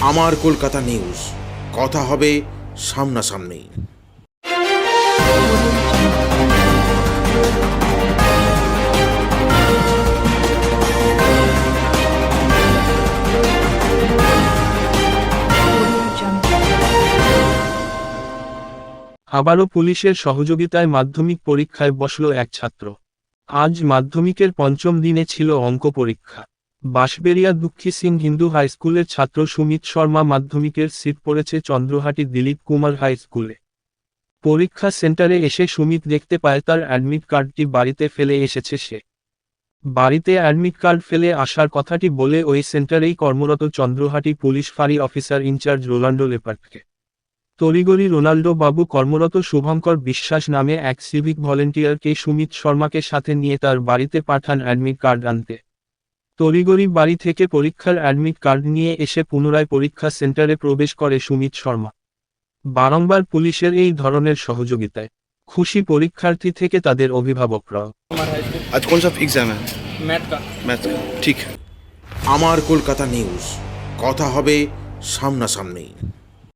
আমার কলকাতা নিউজ, কথা হবে সামনাসামনি। আবারও পুলিশের সহযোগিতায় মাধ্যমিক পরীক্ষায় বসল এক ছাত্র। আজ মাধ্যমিকের পঞ্চম দিনে ছিল অঙ্ক পরীক্ষা। বাঁশবেড়িয়া দুঃখী সিং হিন্দু হাই স্কুলের ছাত্র সুমিত শর্মা মাধ্যমিকের সিট পড়েছে চন্দ্রহাটি দিলীপ কুমার হাই স্কুলে। পরীক্ষা সেন্টারে এসে সুমিত দেখতে পায় তার অ্যাডমিট কার্ডটি বাড়িতে ফেলে এসেছে সে। বাড়িতে অ্যাডমিট কার্ড ফেলে আসার কথাটি বলে ওই সেন্টারেই কর্মরত চন্দ্রহাটি পুলিশ ফাঁড়ি অফিসার ইনচার্জ রোনাল্ডো লেপার্টকে। তড়িঘড়ি রোনাল্ডো বাবু কর্মরত শুভঙ্কর বিশ্বাস নামে এক সিভিক ভলেন্টিয়ারকে সুমিত শর্মাকে সাথে নিয়ে তার বাড়িতে পাঠান অ্যাডমিট কার্ড আনতে। তড়িঘড়ি বাড়ি থেকে পরীক্ষার অ্যাডমিট কার্ড নিয়ে এসে পুনরায় পরীক্ষা সেন্টারে প্রবেশ করে সুমিত শর্মা। বারংবার পুলিশের এই ধরনের সহযোগিতায় খুশি পরীক্ষার্থী থেকে তাদের অভিভাবকরাও। आज कौन सा एग्जाम है? मैथ का। मैथ का, ठीक है। আমার কলকাতা নিউজ, কথা হবে সামনাসামনি।